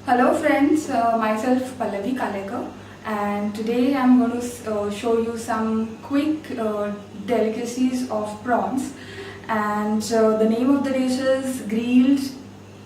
Hello friends, myself Pallavi Kalekar, and today I'm going to show you some quick delicacies of prawns. And the name of the dish is grilled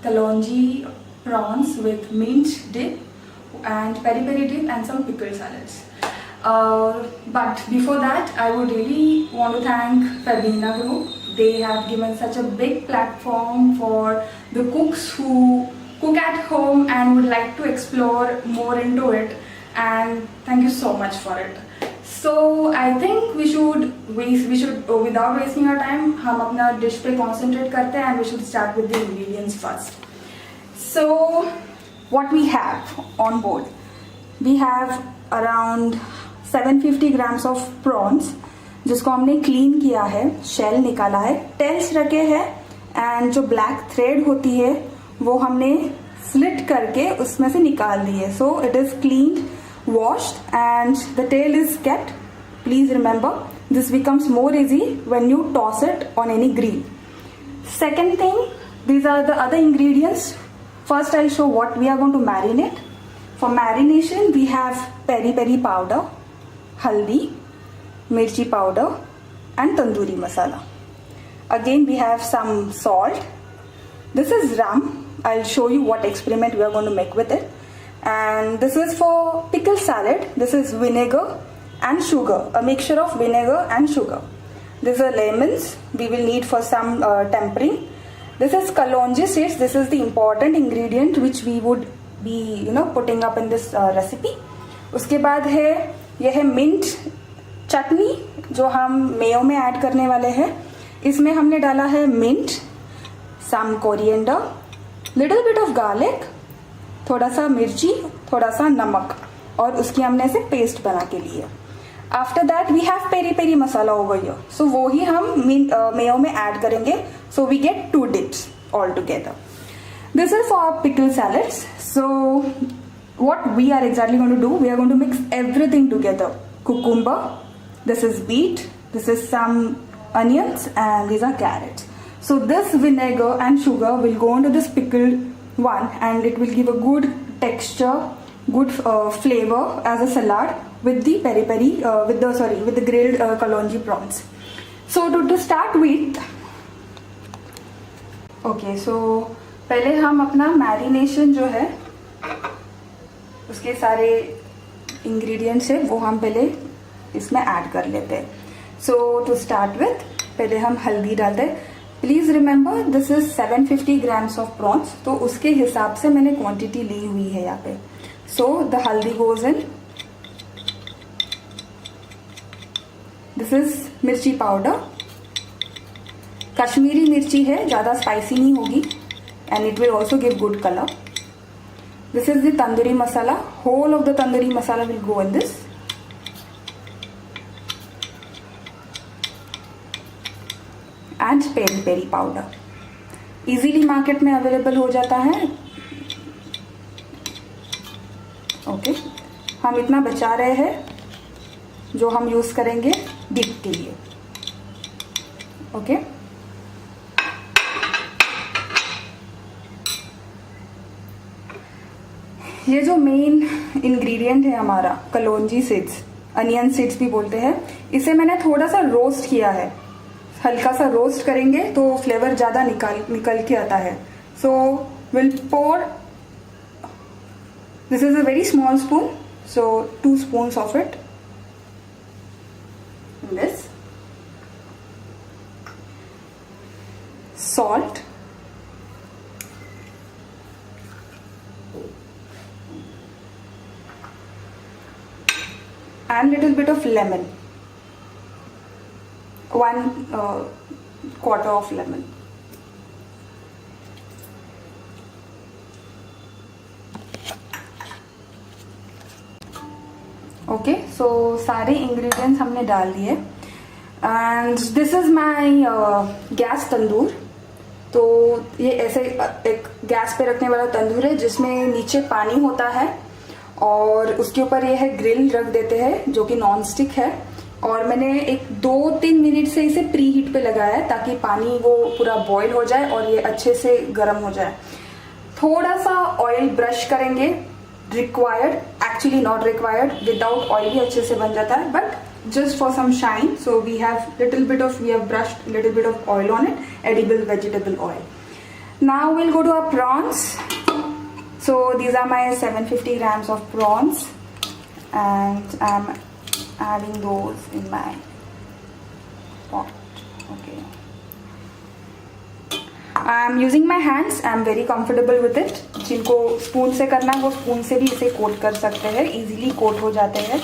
Kalaunji prawns with mint dip and peri peri dip and some pickle salads. But before that, I would really want to thank Febina Group. They have given such a big platform for the cooks who cook at home and would like to explore more into it, and thank you so much for it. So I think we should without wasting our time, हम अपना dish पे concentrate करते हैं, and we should start with the ingredients first. So what we have on board, we have around 750 grams of prawns, जिसको हमने clean किया है, shell निकाला है, tails रखे हैं, and जो black thread होती है वो हमने स्लिट करके उसमें से निकाल दी है. So it is cleaned, washed and the tail is kept. Please remember this becomes more easy when you toss it on any grill. Second thing, these are the other ingredients. First I'll show what we are going to marinate. For marination we have peri peri powder, haldi, mirchi powder and tandoori masala. Again we have some salt. This is rum. I'll show you what experiment we are going to make with it. And this is for pickle salad. This is vinegar and sugar, a mixture of vinegar and sugar. These are lemons we will need for some tempering. This is Kalaunji seeds. This is the important ingredient which we would be putting up in this recipe. उसके बाद है यह है mint चटनी जो हम mayo में add करने वाले हैं. इसमें हमने डाला है mint, some coriander, little bit of garlic, थोड़ा सा मिर्ची, थोड़ा सा नमक, और उसकी हमने ऐसे पेस्ट बना के लिए. After that we have peri peri masala over here. So वो ही हम मेयो में ऐड करेंगे. So we get 2 dips all together. This is for pickle salads. So what we are exactly going to do, we are going to mix everything together. Cucumber, this is beet, this is some onions, and these are carrots. So this vinegar and sugar will go into this pickled one, and it will give a good texture, good flavor as a salad with the peri peri with the grilled Kalaunji prawns. So to start with, okay, so पहले हम अपना marination जो है उसके सारे ingredients है वो हम पहले इसमें ऐड कर लेते हैं. So to start with, पहले हम हल्दी डालते हैं. Please remember this is 750 grams of prawns, तो उसके हिसाब से मैंने क्वांटिटी ली हुई है यहाँ पे. So the haldi goes in. This is mirchi powder. Kashmiri मिर्ची है, ज्यादा स्पाइसी नहीं होगी, and it will also give good colour. This is the tandoori masala. Whole of the tandoori masala will go in this. And peri peri powder easily market में available हो जाता है. Okay, हम इतना बचा रहे हैं जो हम यूज करेंगे डिप के लिए. ओके, ये जो मेन इंग्रेडिएंट है हमारा कलौंजी सीड्स, अनियन सीड्स भी बोलते हैं, इसे मैंने थोड़ा सा रोस्ट किया है. हल्का सा रोस्ट करेंगे तो फ्लेवर ज्यादा निकल के आता है. So will pour, this is a very small spoon, so 2 spoons of it in this. Salt, and little bit of lemon, 1 quarter of lemon. Okay, so सारे इंग्रेडिएंट्स हमने डाल दिए. And this is my gas tandoor. तो ये ऐसे एक gas पे रखने वाला तंदूर है जिसमें नीचे पानी होता है और उसके ऊपर ये है ग्रिल रख देते हैं जो कि नॉन स्टिक है. और मैंने एक 2-3 मिनट से इसे प्री हीट पे लगाया है ताकि पानी वो पूरा बॉईल हो जाए और ये अच्छे से गर्म हो जाए. थोड़ा सा ऑयल ब्रश करेंगे, required, actually not required, without oil भी अच्छे से बन जाता है, but just for some shine. So we have brushed little bit of oil on it, edible vegetable oil. Now will go to our prawns. So these are my 750 grams of prawns and I'm adding those in my pot. Okay. I am using my hands. I am very comfortable with it. जिनको spoon से करना है वो spoon से भी इसे coat कर सकते हैं, इजीली कोट हो जाते हैं.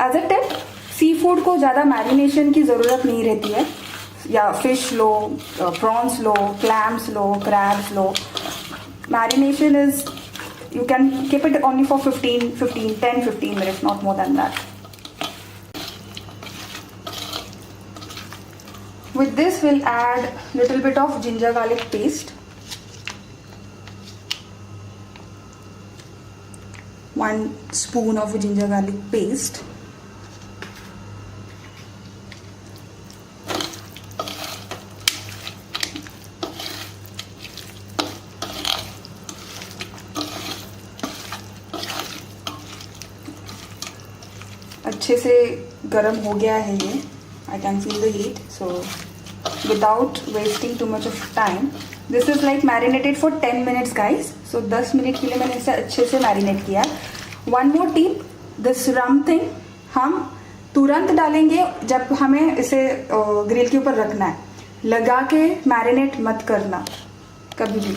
As a tip, seafood को ज़्यादा मैरिनेशन की ज़रूरत नहीं रहती है. या फिश लो, प्रॉन्स लो, क्लैम्स लो, क्रैब्स लो, marination is, you can keep it only for 10-15 minutes, not more than that. With this we'll add little bit of ginger garlic paste, 1 spoon of ginger garlic paste, अच्छे से गरम हो गया है ये. I can feel the heat. So without wasting too much of time, this is like marinated for 10 minutes guys. So 10 minute के लिए मैंने इसे अच्छे से मैरिनेट किया. One more tip, this rum thing हम तुरंत डालेंगे जब हमें इसे ग्रिल के ऊपर रखना है. लगा के मैरिनेट मत करना कभी भी.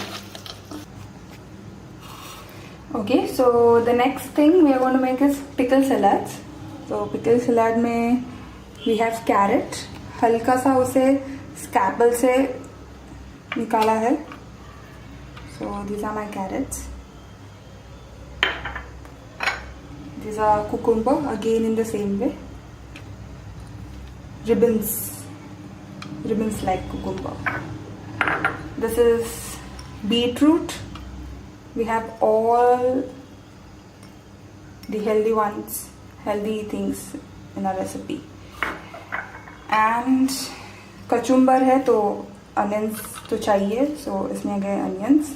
Okay, so the next thing we are going to make is pickle salads. So pickle salad में we have carrot, हल्का सा उसे स्कैपल से निकाला है. So these are my carrots. These are cucumber, again in the same way. Ribbons like cucumber. This is beetroot. We have all the healthy things in our recipe. And कचुम्बर है तो onions तो चाहिए, सो इसमें गए अनियंस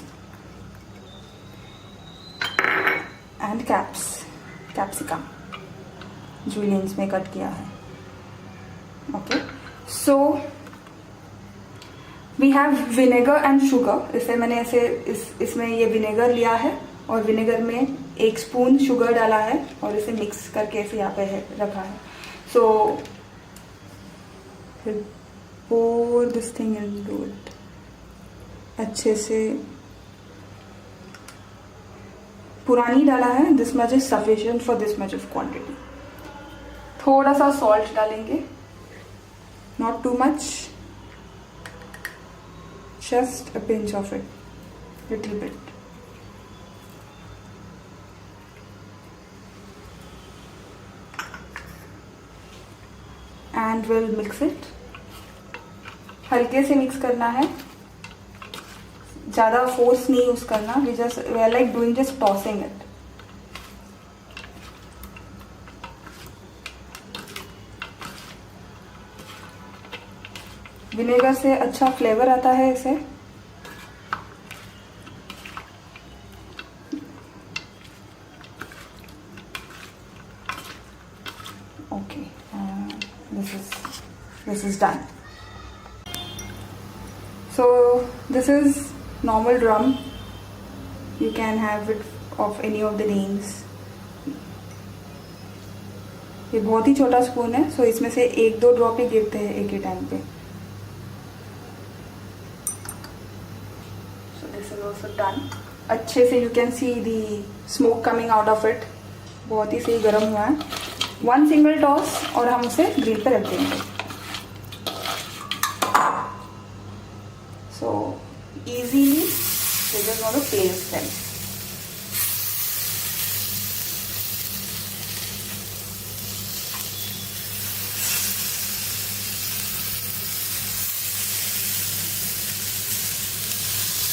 एंड कैप्सिकम जूलियंस में cut किया है. Okay, so we have vinegar and sugar. इसे मैंने इसमें ये विनेगर लिया है और विनेगर में 1 स्पून शुगर डाला है और इसे मिक्स करके इसे यहाँ पे रखा है. सो pour this thing into it अच्छे से. पुरानी डाला है, this much is sufficient for this much of quantity. थोड़ा सा salt डालेंगे, not too much, just a pinch of it, little bit. And we'll mix it. हल्के से मिक्स करना है, ज़्यादा फोर्स नहीं यूज करना. we are like doing just tossing it. Vinegar से अच्छा फ्लेवर आता है इसे. Okay, this is done. So this is normal rum. You can have it of any of the names. ये बहुत ही छोटा स्पून है, सो इसमें से 1-2 ड्रॉप ही गिरते हैं एक ही टाइम पे. So this is also done. अच्छे से you can see the smoke coming out of it. बहुत ही सही गर्म हुआ है. 1 single toss और हम उसे ग्रिल पे रख देंगे. So easily we're just going to place them.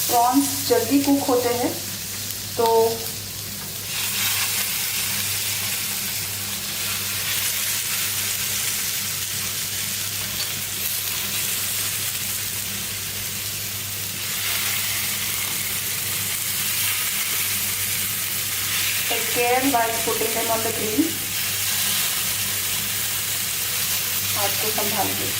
Prawns जल्दी कुक होते हैं तो care while putting them on the grill. हाथ को संभाल के.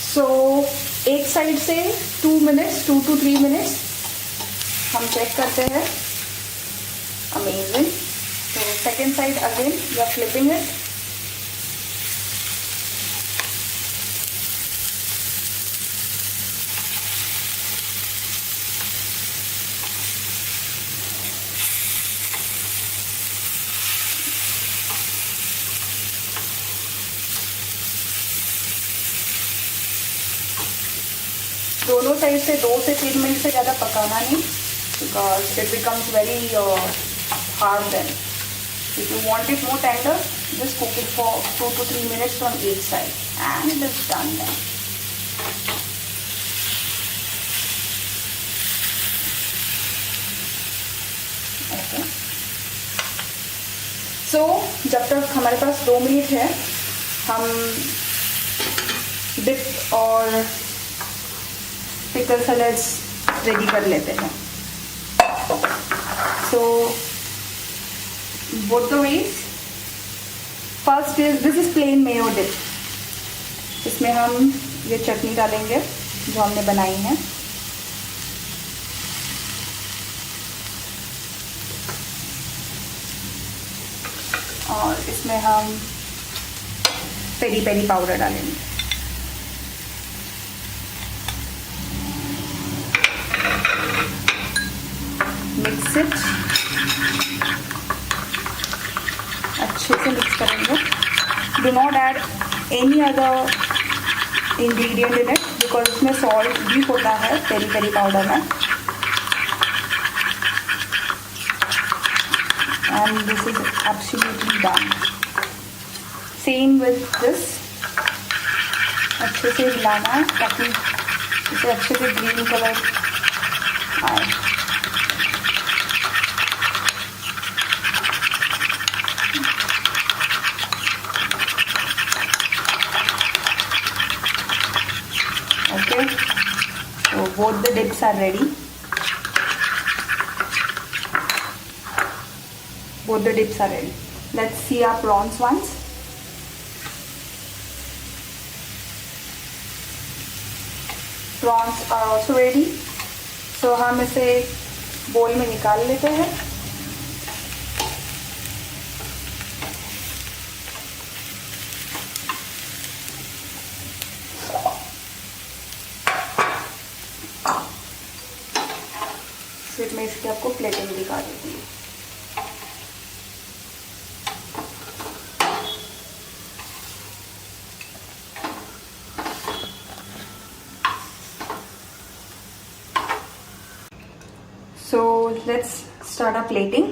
So एक साइड से 2 to 3 minutes हम चेक करते हैं. अमेजिंग. तो second side again we are flipping it. दोनों साइड से 2 से 3 मिनट से ज़्यादा पकाना नहीं, because it becomes very hard then. If you want it more tender, just cook it for 2 to 3 minutes from each side and it is done then. Okay. So जब तक हमारे पास 2 मिनट है, हम डिप और पिकल सैलेड्स रेडी कर लेते हैं. So both the veg. First is this is plain mayo dip. इसमें हम ये चटनी डालेंगे जो हमने बनाई है. और इसमें हम पेरी पेरी पाउडर डालेंगे. Mix it. अच्छे से मिक्स करेंगे. Do not add any other ingredient in it, because इसमें सॉल्ट भी होता है पेरी पेरी पाउडर में. And this is absolutely done. Same with this. अच्छे से हिलाना है ताकि इसे अच्छे से ग्रीन कलर आए. Okay, so both the dips are ready. Both the dips are ready. Let's see our prawns once. Prawns are also ready. So हम इसे बोल में निकाल लेते हैं. फिर मैं इसकी आपको प्लेटिंग दिखा देती हूँ. So let's start a plating.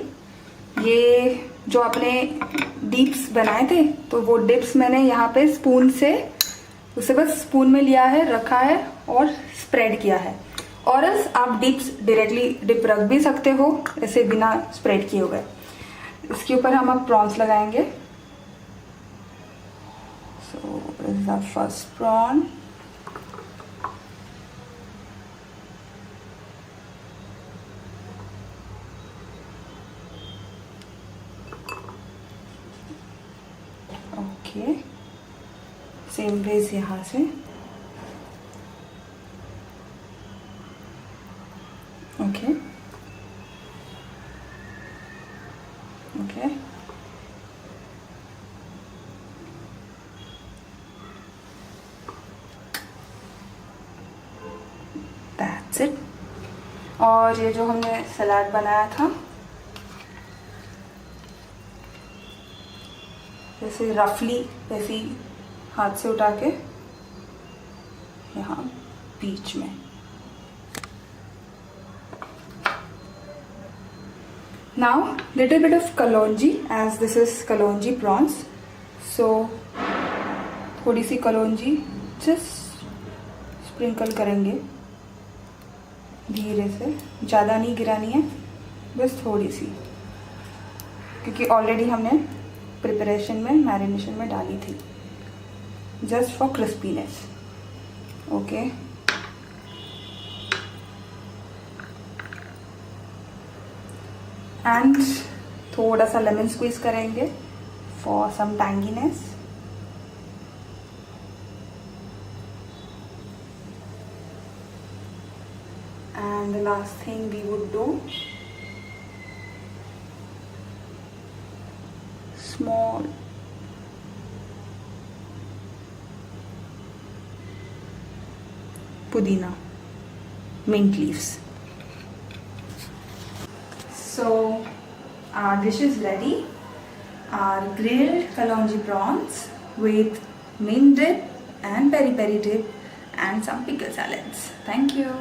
ये जो आपने डिप्स बनाए थे, तो वो डिप्स मैंने यहाँ पे स्पून से उसे बस स्पून में लिया है, रखा है और स्प्रेड किया है. और एल्स आप डिप्स डायरेक्टली डिप रख भी सकते हो ऐसे बिना स्प्रेड किए हुए. इसके ऊपर हम अब प्रॉन्स लगाएंगे. So this is our first prawn. Okay, same base यहाँ से. Okay. Okay. That's it. और ये जो हमने सलाद बनाया था, जैसे रफली ऐसे हाथ से उठा के यहाँ बीच में. Now little bit of Kalaunji, as this is Kalaunji prawns. So थोड़ी सी Kalaunji just स्प्रिंकल करेंगे धीरे से, ज़्यादा नहीं गिरानी है, बस थोड़ी सी, क्योंकि ऑलरेडी हमने प्रिपरेशन में मैरिनेशन में डाली थी, just for crispiness. Okay, and थोड़ा सा लेमन स्क्वीज करेंगे for some tanginess. And the last thing we would do, small pudina, mint leaves. So our dish is ready. Our grilled Kalaunji prawns with mint dip and peri peri dip and some pickle salads. Thank you.